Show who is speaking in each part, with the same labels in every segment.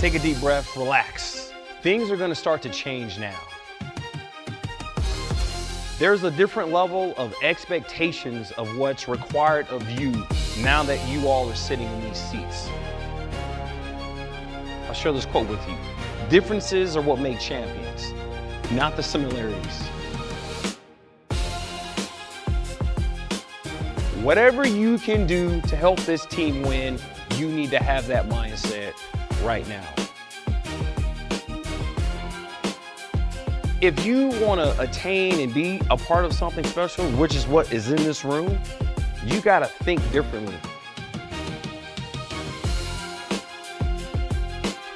Speaker 1: Take a deep breath, relax. Things are gonna start to change now. There's a different level of expectations of what's required of you now that you all are sitting in these seats. I'll share this quote with you. Differences are what make champions, not the similarities. Whatever you can do to help this team win, you need to have that mindset right now. If you want to attain and be a part of something special, which is what is in this room, you got to think differently.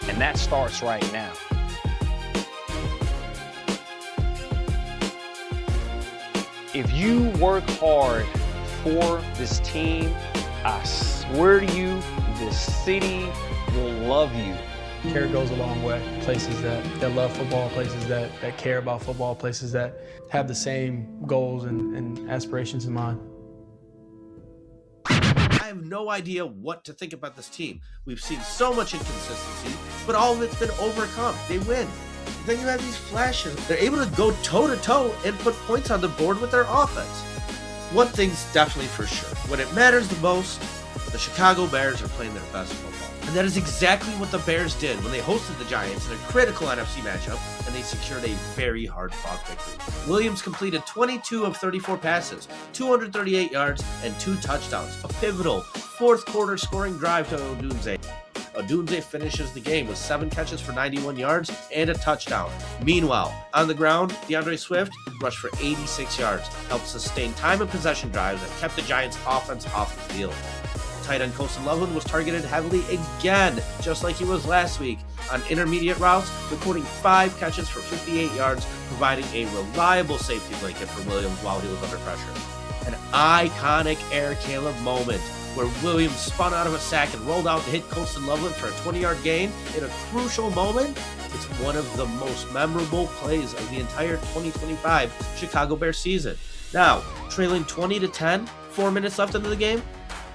Speaker 1: And that starts right now. If you work hard for this team, I swear to you, this city will love you.
Speaker 2: Care goes a long way. Places that love football, places that care about football, places that have the same goals and aspirations in mind.
Speaker 3: I have no idea what to think about this team. We've seen so much inconsistency, but all of it's been overcome. They win. Then you have these flashes. They're able to go toe-to-toe and put points on the board with their offense. One thing's definitely for sure. When it matters the most, the Chicago Bears are playing their best football. And that is exactly what the Bears did when they hosted the Giants in a critical NFC matchup, and they secured a very hard-fought victory. Williams completed 22 of 34 passes, 238 yards, and 2 touchdowns. A pivotal fourth-quarter scoring drive to Odunze. Odunze finishes the game with 7 catches for 91 yards and a touchdown. Meanwhile, on the ground, DeAndre Swift rushed for 86 yards, helped sustain time and possession drives that kept the Giants' offense off the field. Tight end Colston Loveland was targeted heavily again, just like he was last week, on intermediate routes, recording 5 catches for 58 yards, providing a reliable safety blanket for Williams while he was under pressure. An iconic Air Caleb moment where Williams spun out of a sack and rolled out to hit Colston Loveland for a 20-yard gain in a crucial moment. It's one of the most memorable plays of the entire 2025 Chicago Bears season. Now, trailing 20-10, 4 minutes left into the game,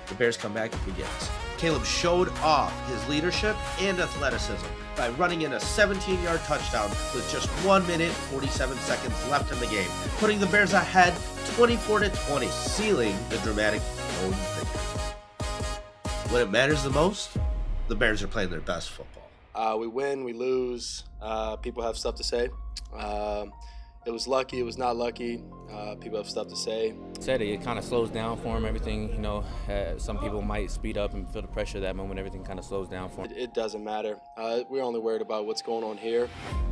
Speaker 3: the Bears comeback begins. Caleb showed off his leadership and athleticism by running in a 17-yard touchdown with just 1 minute 47 seconds left in the game, putting the Bears ahead 24-20, sealing the dramatic home victory. When it matters the most, the Bears are playing their best football.
Speaker 4: We win, we lose. People have stuff to say. It was lucky, it was not lucky. People have stuff to say.
Speaker 5: Said it kind of slows down for him. Everything, you know, some people might speed up and feel the pressure of that moment. Everything kind of slows down for him.
Speaker 4: It doesn't matter. We're only worried about what's going on here.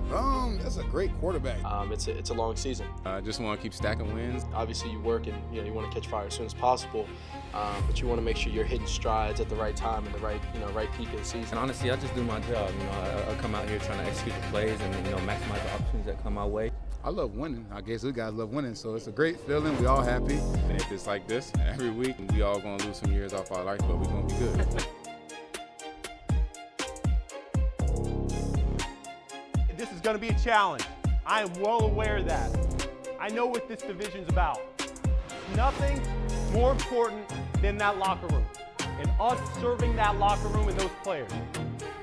Speaker 6: That's a great quarterback.
Speaker 4: It's a long season.
Speaker 6: I just want to keep stacking wins.
Speaker 4: Obviously, you work and you want to catch fire as soon as possible, but you want to make sure you're hitting strides at the right time and the right peak of the season.
Speaker 5: And honestly, I just do my job. You know, I come out here trying to execute the plays and maximize the opportunities that come my way.
Speaker 6: I love winning. I guess we guys love winning, so it's a great feeling. We all happy. And if it's like this every week, we all gonna lose some years off our life, but we're gonna be good.
Speaker 7: This is gonna be a challenge. I am well aware of that. I know what this division's about. Nothing more important than that locker room and us serving that locker room and those players.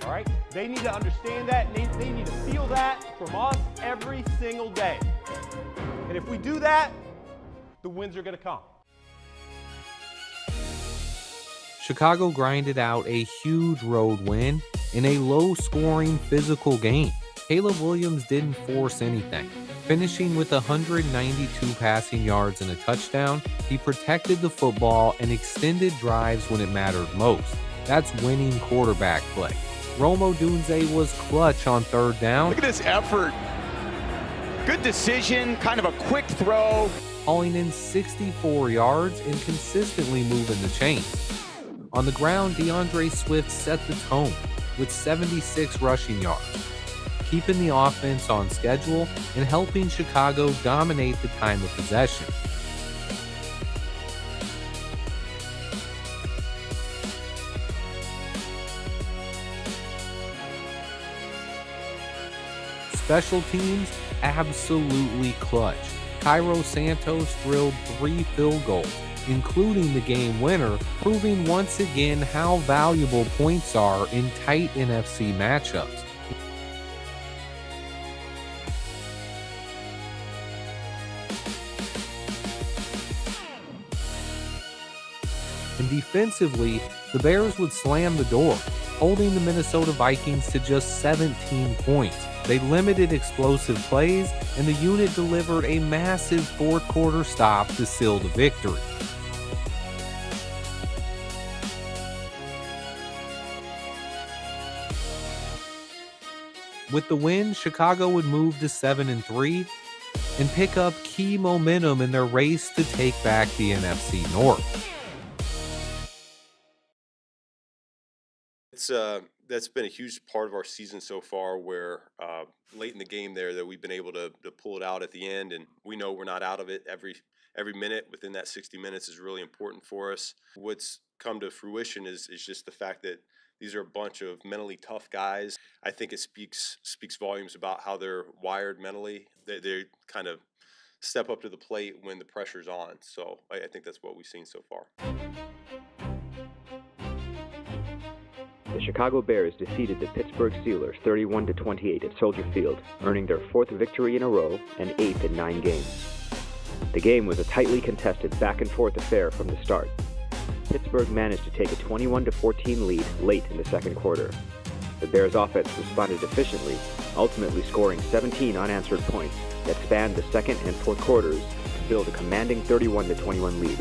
Speaker 7: All right? They need to understand that, and they need to feel that from us every single day. And if we do that, the wins are going to come.
Speaker 8: Chicago grinded out a huge road win in a low-scoring physical game. Caleb Williams didn't force anything. Finishing with 192 passing yards and a touchdown, he protected the football and extended drives when it mattered most. That's winning quarterback play. Rome Odunze was clutch on 3rd down.
Speaker 9: Look at this effort. Good decision, kind of a quick throw.
Speaker 8: Hauling in 64 yards and consistently moving the chains. On the ground, DeAndre Swift set the tone with 76 rushing yards, keeping the offense on schedule and helping Chicago dominate the time of possession. Special teams, absolutely clutch. Cairo Santos drilled 3 field goals, including the game winner, proving once again how valuable points are in tight NFC matchups. And defensively, the Bears would slam the door, holding the Minnesota Vikings to just 17 points. They limited explosive plays, and the unit delivered a massive fourth quarter stop to seal the victory. With the win, Chicago would move to 7-3 and pick up key momentum in their race to take back the NFC North.
Speaker 10: That's been a huge part of our season so far, where late in the game there that we've been able to pull it out at the end, and we know we're not out of it. Every minute within that 60 minutes is really important for us. What's come to fruition is just the fact that these are a bunch of mentally tough guys. I think it speaks volumes about how they're wired mentally. They kind of step up to the plate when the pressure's on. So I think that's what we've seen so far.
Speaker 11: The Chicago Bears defeated the Pittsburgh Steelers 31-28 at Soldier Field, earning their 4th victory in a row and 8th in 9 games. The game was a tightly contested back-and-forth affair from the start. Pittsburgh managed to take a 21-14 lead late in the second quarter. The Bears' offense responded efficiently, ultimately scoring 17 unanswered points that spanned the second and fourth quarters to build a commanding 31-21 lead.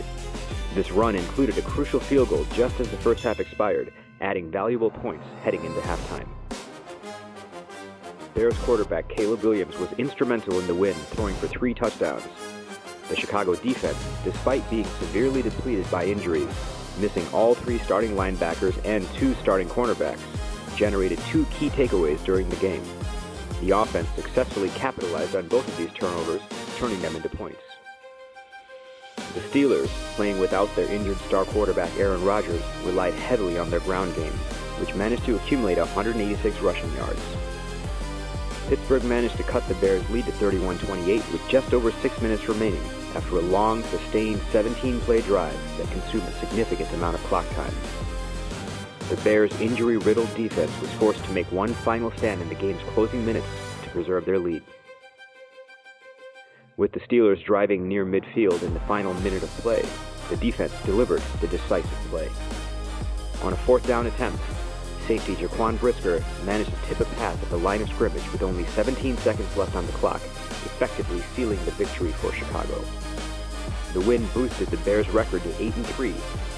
Speaker 11: This run included a crucial field goal just as the first half expired, adding valuable points heading into halftime. Bears quarterback Caleb Williams was instrumental in the win, throwing for 3 touchdowns. The Chicago defense, despite being severely depleted by injuries, missing all 3 starting linebackers and 2 starting cornerbacks, generated 2 key takeaways during the game. The offense successfully capitalized on both of these turnovers, turning them into points. The Steelers, playing without their injured star quarterback Aaron Rodgers, relied heavily on their ground game, which managed to accumulate 186 rushing yards. Pittsburgh managed to cut the Bears' lead to 31-28 with just over 6 minutes remaining after a long, sustained 17-play drive that consumed a significant amount of clock time. The Bears' injury-riddled defense was forced to make one final stand in the game's closing minutes to preserve their lead. With the Steelers driving near midfield in the final minute of play, the defense delivered the decisive play. On a 4th down attempt, safety Jaquan Brisker managed to tip a pass at the line of scrimmage with only 17 seconds left on the clock, effectively sealing the victory for Chicago. The win boosted the Bears' record to 8-3,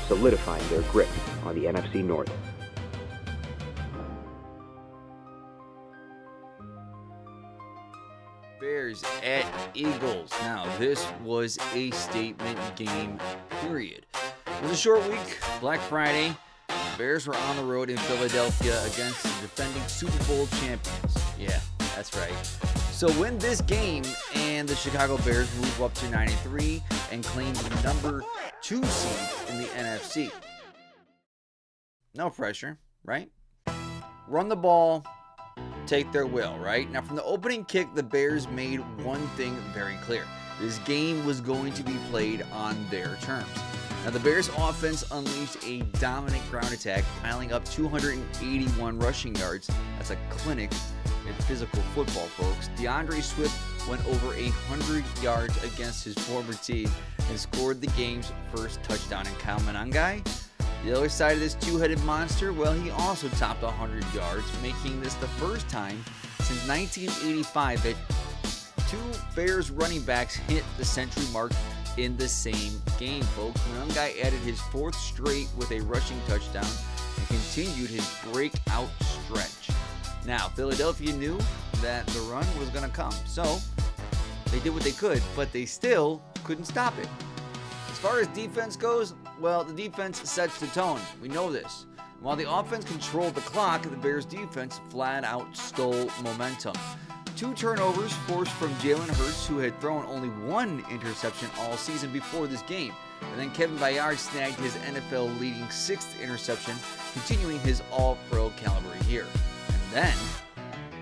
Speaker 11: solidifying their grip on the NFC North.
Speaker 12: Bears at Eagles. Now, this was a statement game, period. It was a short week, Black Friday. The Bears were on the road in Philadelphia against the defending Super Bowl champions. Yeah, that's right. So win this game, and the Chicago Bears move up to 9-3 and claim the number 2 seed in the NFC. No pressure, right? Run the ball, take their will, right? Now, from the opening kick, the Bears made one thing very clear. This game was going to be played on their terms. Now, the Bears' offense unleashed a dominant ground attack, piling up 281 rushing yards. That's a clinic in physical football, folks. DeAndre Swift went over 100 yards against his former team and scored the game's first touchdown. And Kyle Monangai, the other side of this two-headed monster, well, he also topped 100 yards, making this the first time since 1985 that 2 Bears running backs hit the century mark in the same game, folks. Monangai added his 4th straight with a rushing touchdown and continued his breakout stretch. Now, Philadelphia knew that the run was going to come, so they did what they could, but they still couldn't stop it. As far as defense goes, well, the defense sets the tone. We know this. While the offense controlled the clock, the Bears' defense flat out stole momentum. 2 turnovers forced from Jalen Hurts, who had thrown only 1 interception all season before this game. And then Kevin Byard snagged his NFL-leading 6th interception, continuing his all-pro caliber year. And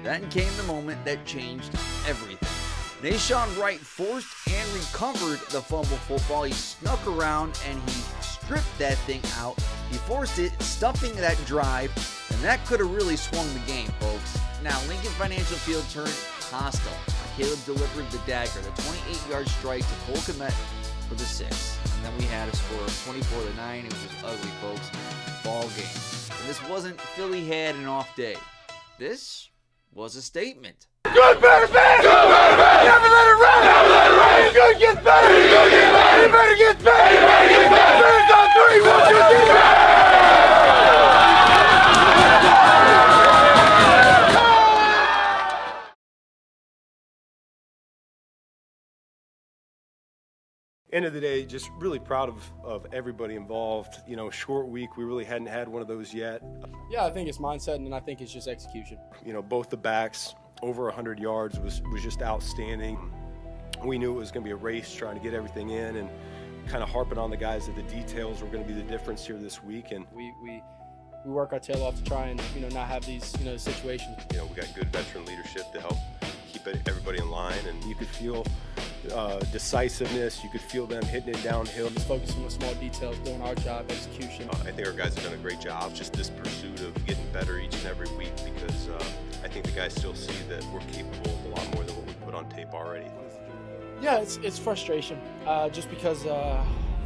Speaker 12: then came the moment that changed everything. Nashawn Wright forced and recovered the fumble football. He snuck around and he stripped that thing out. He forced it, stuffing that drive, and that could have really swung the game, folks. Now, Lincoln Financial Field turned hostile. Caleb delivered the dagger, the 28-yard strike to Cole Kmet for the 6. And then we had a score of 24-9. It was just ugly, folks. Ball game. And this wasn't Philly had an off day. This was a statement.
Speaker 13: Good, better, bad! Good, better, bad! Never let it run! Never let it run! Good gets better! Good gets better! Everybody gets better! Everybody gets better! Bears on 3! 1, 2, 3!
Speaker 14: End of the day, just really proud of everybody involved. You know, short week, we really hadn't had one of those yet.
Speaker 2: Yeah, I think it's mindset, and I think it's just execution.
Speaker 14: You know, both the backs, over 100 yards was just outstanding. We knew it was going to be a race trying to get everything in and kind of harping on the guys that the details were going to be the difference here this week. And
Speaker 2: we work our tail off to try and, not have these, situations.
Speaker 10: You know, we got good veteran leadership to help keep everybody in line, and
Speaker 14: you could feel decisiveness. You could feel them hitting it downhill.
Speaker 2: Just focusing on small details, doing our job, execution.
Speaker 10: I think our guys have done a great job. Just this pursuit of getting better each and every week, because I think the guys still see that we're capable of a lot more than what we put on tape already.
Speaker 2: Yeah, it's frustration. Just because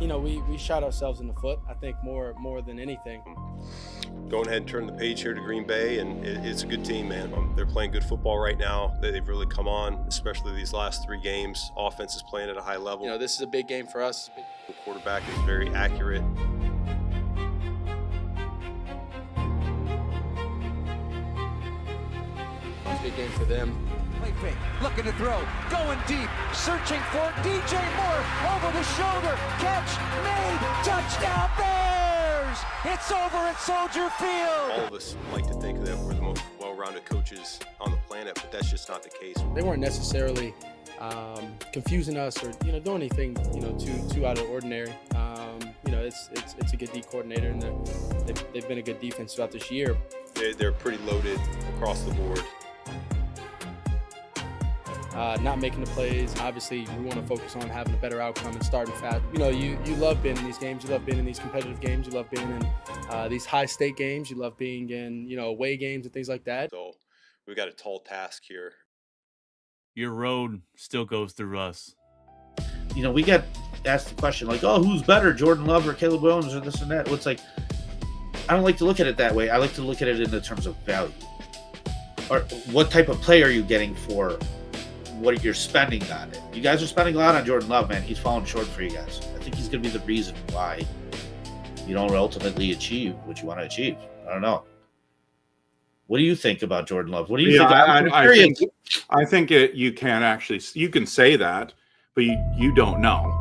Speaker 2: we shot ourselves in the foot. I think more than anything.
Speaker 10: Going ahead and turning the page here to Green Bay, and it's a good team, man. They're playing good football right now. They've really come on, especially these last 3 games. Offense is playing at a high level.
Speaker 2: This is a big game for us.
Speaker 10: The quarterback is very accurate.
Speaker 2: It's a big game for them.
Speaker 15: Play fake, looking to throw, going deep, searching for DJ Moore, over the shoulder, catch made, touchdown Bears! It's over at Soldier Field!
Speaker 10: All of us like to think that we're the most well-rounded coaches on the planet, but that's just not the case.
Speaker 2: They weren't necessarily confusing us or doing anything too out of the ordinary. It's a good D coordinator, and they've been a good defense throughout this year.
Speaker 10: They're pretty loaded across the board.
Speaker 2: Not making the plays. Obviously, we want to focus on having a better outcome and starting fast. You love being in these games. You love being in these competitive games. You love being in these high-stake games. You love being in, away games and things like that.
Speaker 10: So we've got a tall task here.
Speaker 16: Your road still goes through us.
Speaker 17: We get asked the question like, oh, who's better, Jordan Love or Caleb Williams or this and that? Well, it's like, I don't like to look at it that way. I like to look at it in the terms of value. Or what type of play are you getting for what you're spending on it? You guys are spending a lot on Jordan Love, man. He's falling short for you guys. I think he's going to be the reason why you don't ultimately achieve what you want to achieve. I don't know. What do you think about Jordan Love? What do you think?
Speaker 18: I think you can say that, but you don't know.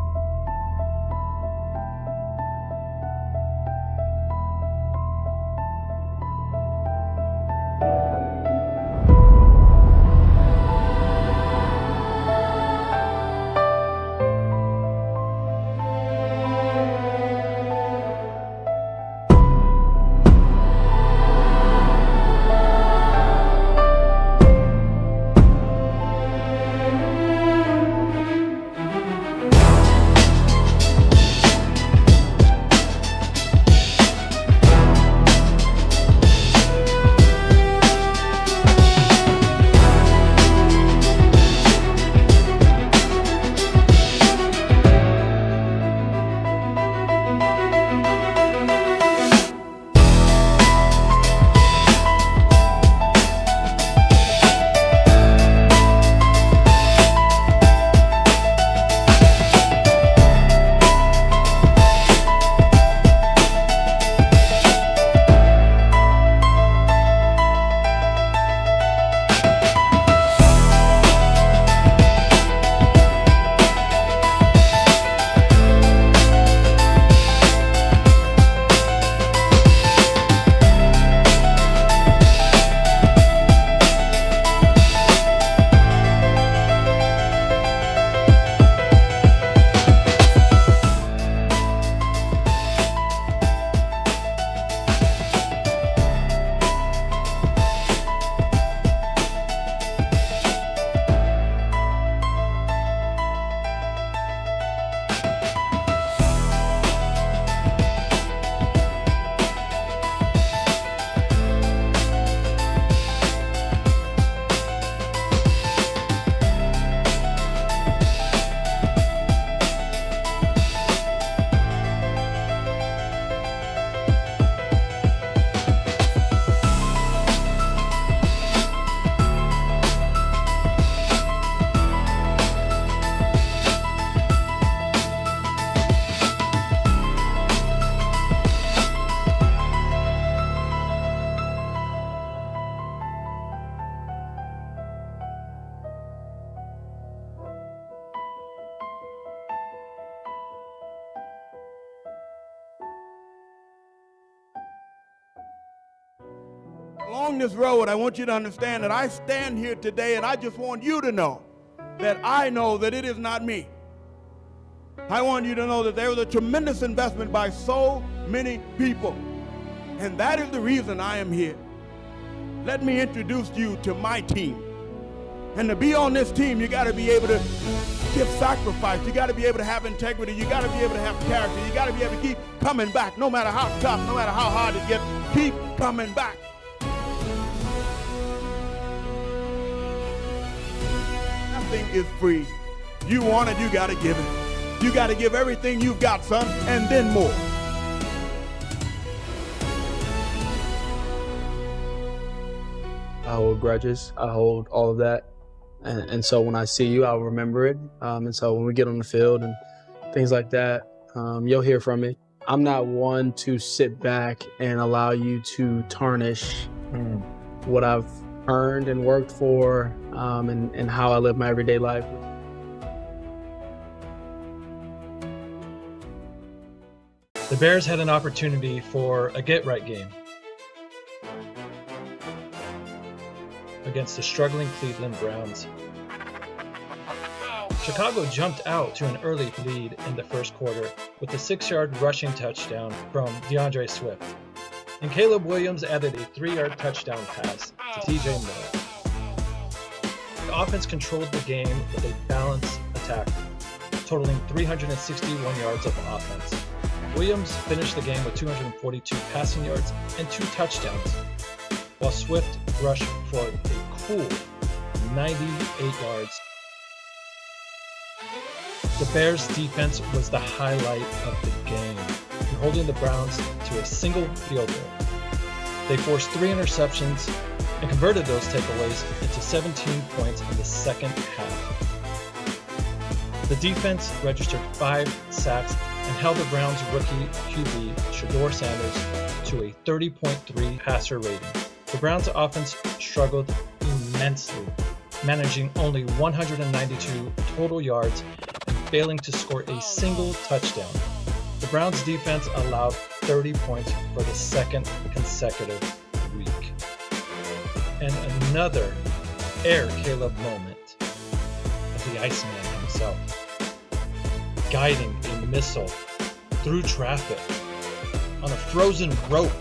Speaker 19: Along this road, I want you to understand that I stand here today and I just want you to know that I know that it is not me. I want you to know that there was a tremendous investment by so many people. And that is the reason I am here. Let me introduce you to my team. And to be on this team, you got to be able to give sacrifice. You got to be able to have integrity. You got to be able to have character. You got to be able to keep coming back, no matter how tough, no matter how hard it gets. Keep coming back. Nothing is free. You want it, you got to give it. You got to give everything you've got, son, and then more.
Speaker 2: I hold grudges. I hold all of that. And so when I see you, I'll remember it. And so when we get on the field and things like that, you'll hear from me. I'm not one to sit back and allow you to tarnish what I've earned and worked for, and how I live my everyday life.
Speaker 20: The Bears had an opportunity for a get-right game against the struggling Cleveland Browns. Chicago jumped out to an early lead in the first quarter with a 6-yard rushing touchdown from DeAndre Swift. And Caleb Williams added a 3-yard touchdown pass to DJ Moore. The offense controlled the game with a balanced attack, totaling 361 yards of offense. Williams finished the game with 242 passing yards and 2 touchdowns, while Swift rushed for a cool 98 yards. The Bears' defense was the highlight of the game, holding the Browns to a single field goal. They forced 3 interceptions and converted those takeaways into 17 points in the second half. The defense registered 5 sacks and held the Browns' rookie QB, Shedeur Sanders, to a 30.3 passer rating. The Browns' offense struggled immensely, managing only 192 total yards and failing to score a single touchdown. The Browns' defense allowed 30 points for the second consecutive week. And another Air Caleb moment of the Iceman himself, guiding a missile through traffic on a frozen rope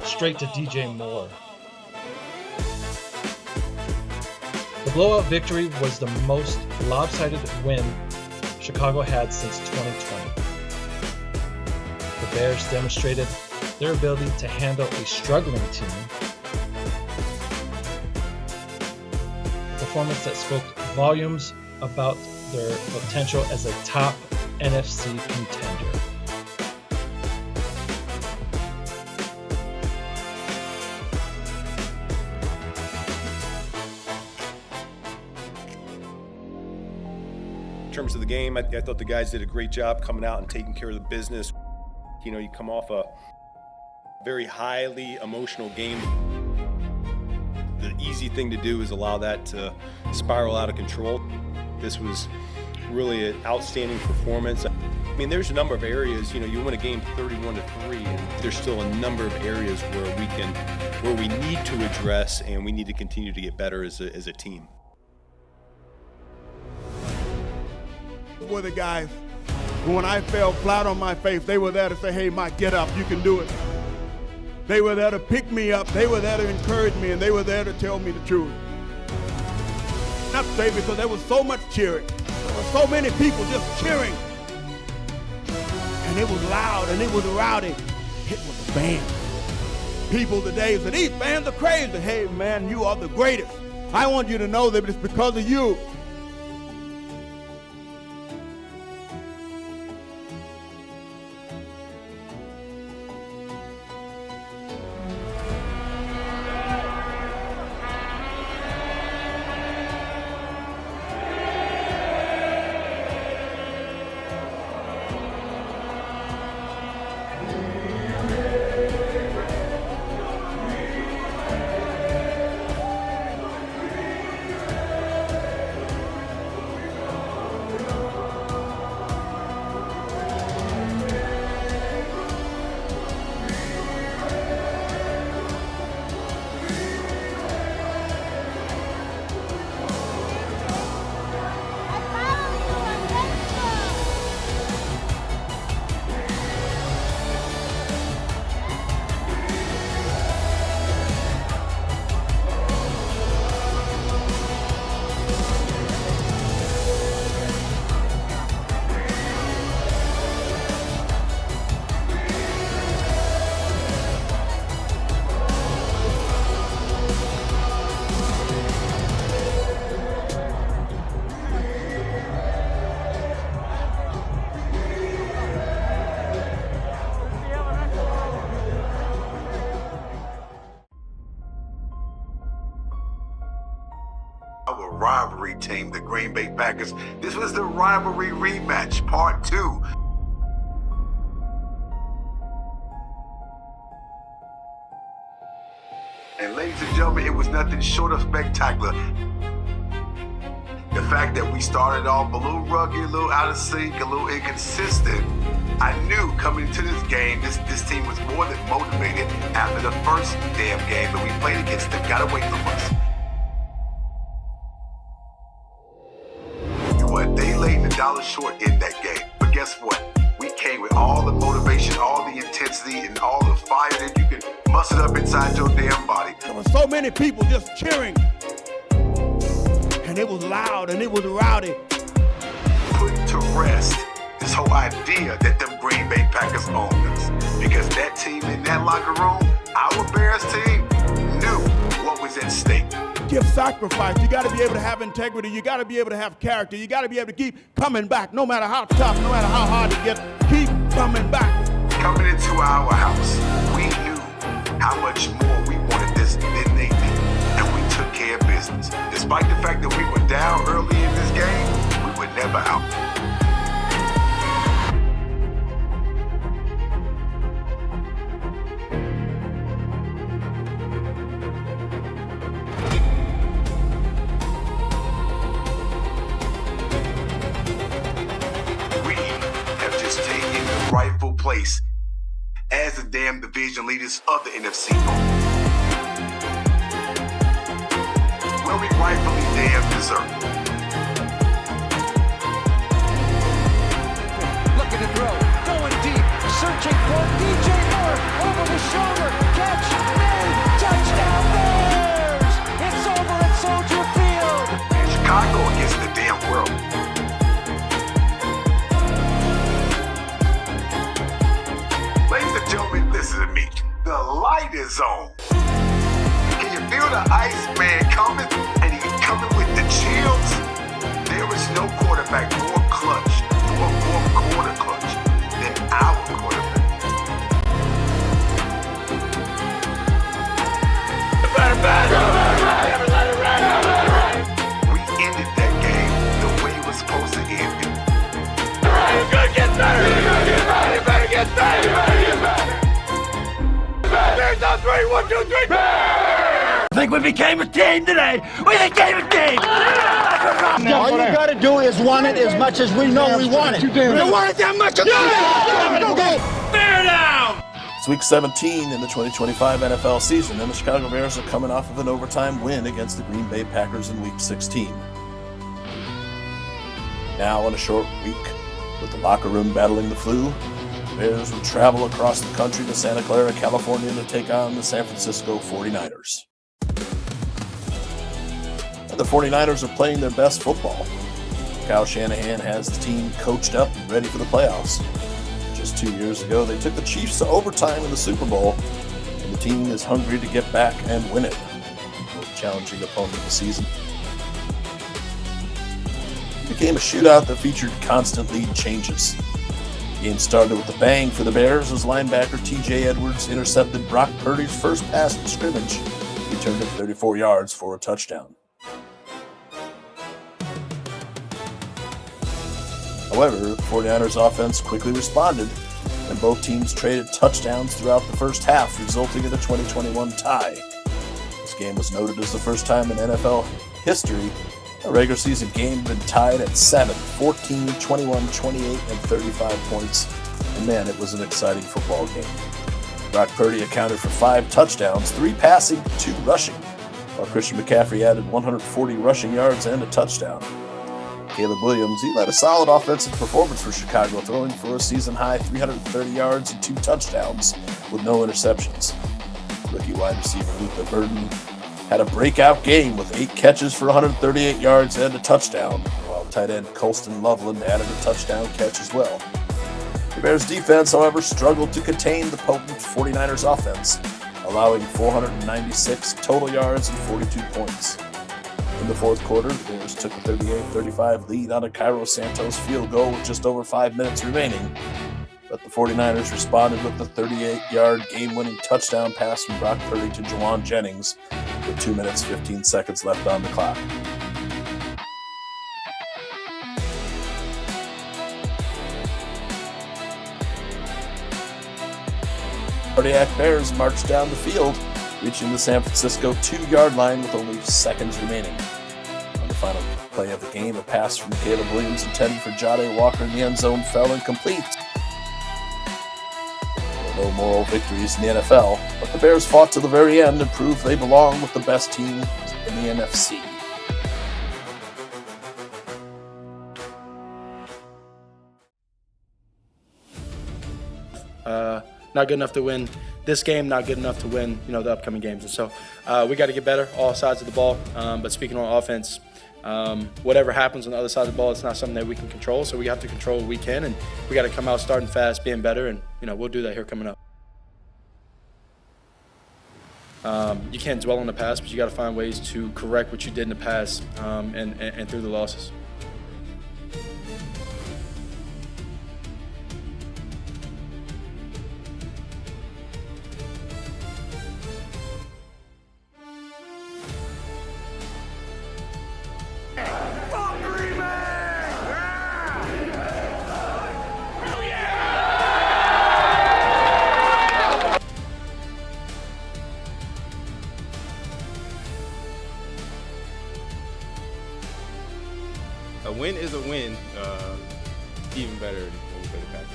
Speaker 20: straight to DJ Moore. The blowout victory was the most lopsided win Chicago had since 2020. The Bears demonstrated their ability to handle a struggling team, a performance that spoke volumes about their potential as a top NFC contender.
Speaker 14: In terms of the game, I thought the guys did a great job coming out and taking care of the business. You know, you come off a very highly emotional game. The easy thing to do is allow that to spiral out of control. This was really an outstanding performance. I mean, there's a number of areas, you know, you win a game 31-3, and there's still a number of areas where we need to address, and we need to continue to get better as a team.
Speaker 19: Were the guys who, when I fell flat on my face, they were there to say, hey, Mike, get up, you can do it. They were there to pick me up, they were there to encourage me, and they were there to tell me the truth. Not say because there was so much cheering. There were so many people just cheering. And it was loud and it was rowdy. It was a band. People today say, these fans are crazy. Hey, man, you are the greatest. I want you to know that it's because of you.
Speaker 21: our rivalry team, the Green Bay Packers. This was the rivalry rematch, part 2. And ladies and gentlemen, it was nothing short of spectacular. The fact that we started off a little rugged, a little out of sync, a little inconsistent, I knew coming into this game, this team was more than motivated after the first damn game that we played against them, got away from us. You know what? They laid the dollar short in that game. But guess what? We came with all the motivation, all the intensity, and all the fire that you can muster up inside your damn body.
Speaker 19: There were so many people just cheering. And it was loud and it was rowdy.
Speaker 21: Put to rest this whole idea that them Green Bay Packers owned us. Because that team in that locker room, our Bears team, knew what was at stake.
Speaker 19: Give sacrifice. You got to be able to have integrity. You got to be able to have character. You got to be able to keep coming back. No matter how tough, no matter how hard it gets, keep coming back.
Speaker 21: Coming into our house, we knew how much more we wanted this than they did. And we took care of business. Despite the fact that we were down early in this game, we were never out. Rightful place as the damn division leaders of the NFC North, where we rightfully damn deserve.
Speaker 15: Looking to throw, going deep, searching for DJ Moore, over the shoulder, catch, made, touchdown Bears! It's over at Soldier Field!
Speaker 21: Chicago against the damn world. Gentlemen, listen to me. The light is on. Can you feel the Iceman coming? And he's coming with the chills. There is no quarterback more clutch, more fourth quarter clutch than our quarterback. We ended that game the way it was supposed to end it.
Speaker 13: It's gonna get better. It's gonna get better. It better get better. Bears on 3, 1, 2, 3. Bears! I think we became a team today. We became a team.
Speaker 22: All you got to do is want it as much as we know we want it. You want it that much?
Speaker 13: Bear down!
Speaker 23: It's week 17 in the 2025 NFL season, and the Chicago Bears are coming off of an overtime win against the Green Bay Packers in week 16. Now, on a short week, with the locker room battling the flu, the Bears will travel across the country to Santa Clara, California to take on the San Francisco 49ers. And the 49ers are playing their best football. Kyle Shanahan has the team coached up and ready for the playoffs. Just 2 years ago, they took the Chiefs to overtime in the Super Bowl, and the team is hungry to get back and win it. Most challenging opponent of the season. It became a shootout that featured constant lead changes. The game started with a bang for the Bears as linebacker T.J. Edwards intercepted Brock Purdy's first pass in scrimmage. He turned it 34 yards for a touchdown. However, the 49ers offense quickly responded, and both teams traded touchdowns throughout the first half, resulting in a 2021 tie. This game was noted as the first time in NFL history a regular season game had been tied at 7, 14, 21, 28, and 35 points, and man, it was an exciting football game. Brock Purdy accounted for 5 touchdowns, 3 passing, 2 rushing, while Christian McCaffrey added 140 rushing yards and a touchdown. Caleb Williams, he led a solid offensive performance for Chicago, throwing for a season-high 330 yards and 2 touchdowns with no interceptions. Rookie wide receiver Luther Burden had a breakout game with 8 catches for 138 yards and a touchdown, while tight end Colston Loveland added a touchdown catch as well. The Bears defense, however, struggled to contain the potent 49ers offense, allowing 496 total yards and 42 points. In the fourth quarter, the Bears took a 38-35 lead on a Cairo Santos field goal with just over 5 minutes remaining, but the 49ers responded with the 38-yard game-winning touchdown pass from Brock Purdy to Juwan Jennings with 2 minutes 15 seconds left on the clock. Cardiac Bears marched down the field, reaching the San Francisco 2-yard line with only seconds remaining. On the final play of the game, a pass from Caleb Williams intended for Jade Walker in the end zone fell incomplete. There were no moral victories in the NFL, but the Bears fought to the very end and proved they belong with the best team in the NFC.
Speaker 1: Not good enough to win this game, not good enough to win, the upcoming games. And so we got to get better, all sides of the ball. But speaking on offense, whatever happens on the other side of the ball, it's not something that we can control. So we have to control what we can, and we got to come out starting fast, being better, and we'll do that here coming up. You can't dwell on the past, but you got to find ways to correct what you did in the past and through the losses.
Speaker 6: A win is a win, even better when we play the Packers.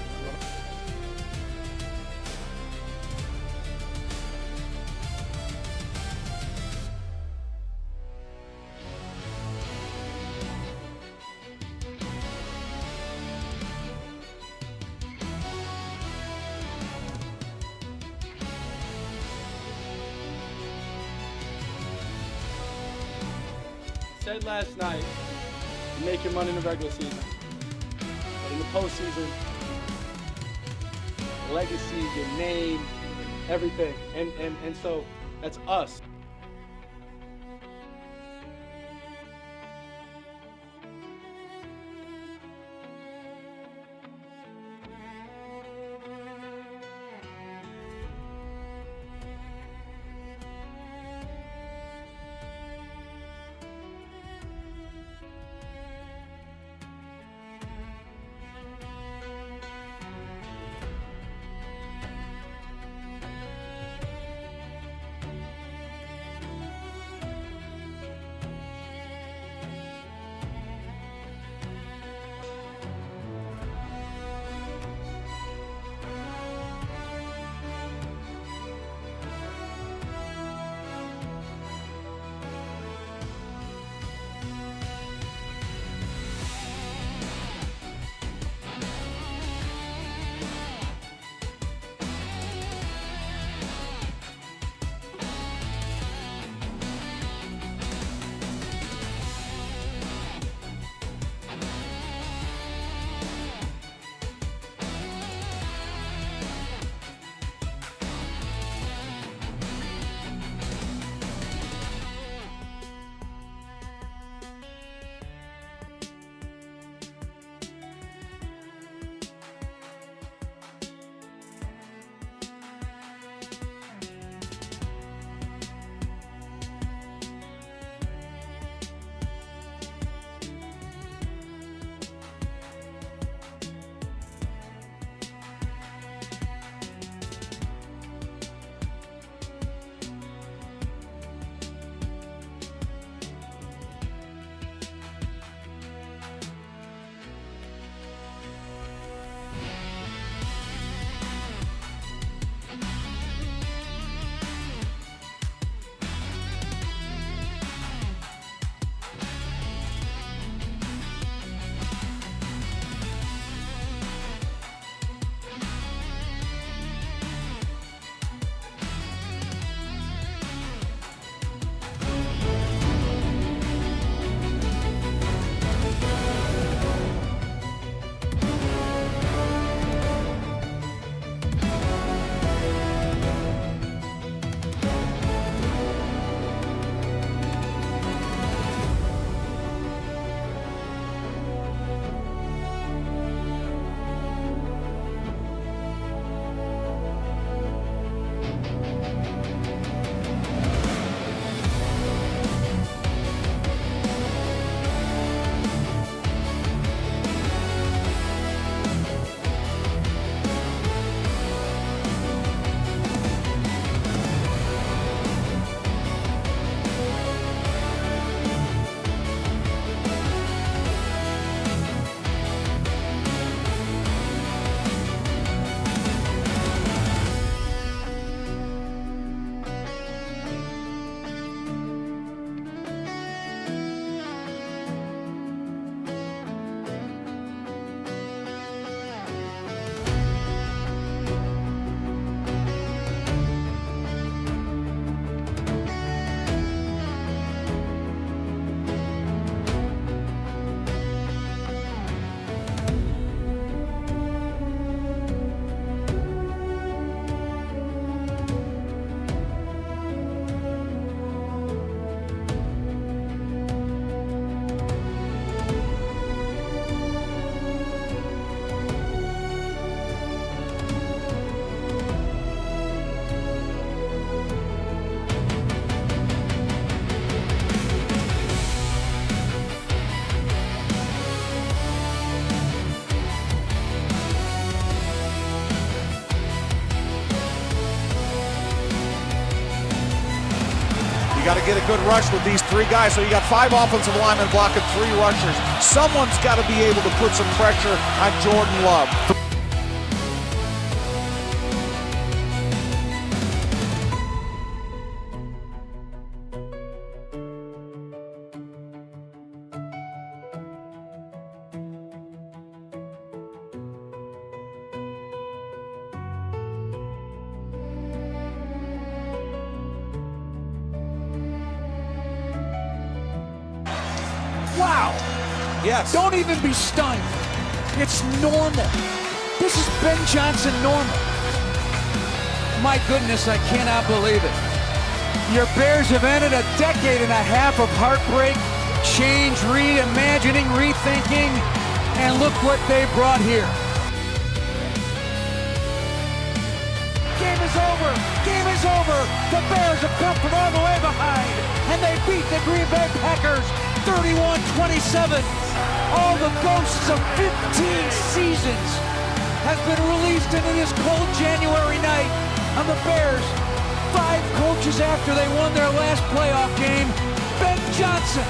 Speaker 2: Said last night, you make your money in the regular season, but in the postseason, legacy, your name, everything, and so that's us.
Speaker 3: got to get a good rush with these 3 guys. So you got 5 offensive linemen blocking 3 rushers. Someone's got to be able to put some pressure on Jordan Love.
Speaker 15: Wow.
Speaker 3: Yes.
Speaker 15: Don't even be stunned. It's normal. This is Ben Johnson normal. My goodness, I cannot believe it. Your Bears have ended a decade and a half of heartbreak, change, reimagining, rethinking, and look what they brought here. Game is over. Game is over. The Bears have come from all the way behind, and they beat the Green Bay Packers 31-27. All the ghosts of 15 seasons have been released into this cold January night, and the Bears, 5 coaches after they won their last playoff game, Ben Johnson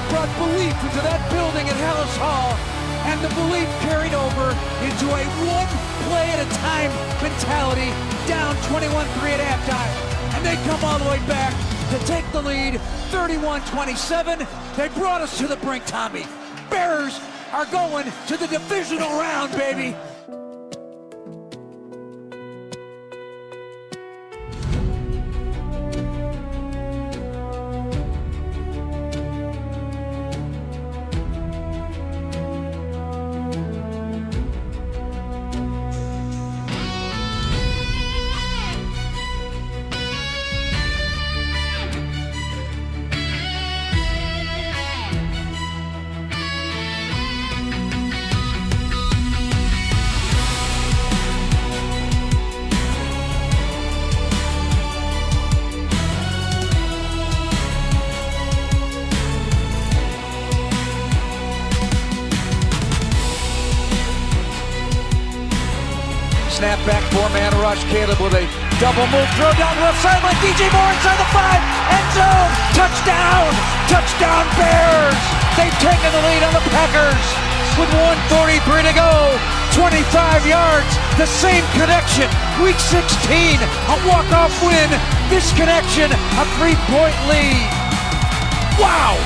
Speaker 15: brought belief into that building at Hallis Hall, and the belief carried over into a one-play-at-a-time mentality, down 21-3 at halftime, and they come all the way back to take the lead, 31-27. They brought us to the brink, Tommy. Bears are going to the divisional round, baby. Snap back, 4-man rush. Caleb with a double move, throw down the left sideline. DJ Moore inside the 5, end zone, touchdown, touchdown Bears. They've taken the lead on the Packers with 1:43 to go, 25 yards, the same connection. Week 16, a walk-off win. This connection, a 3-point lead. Wow.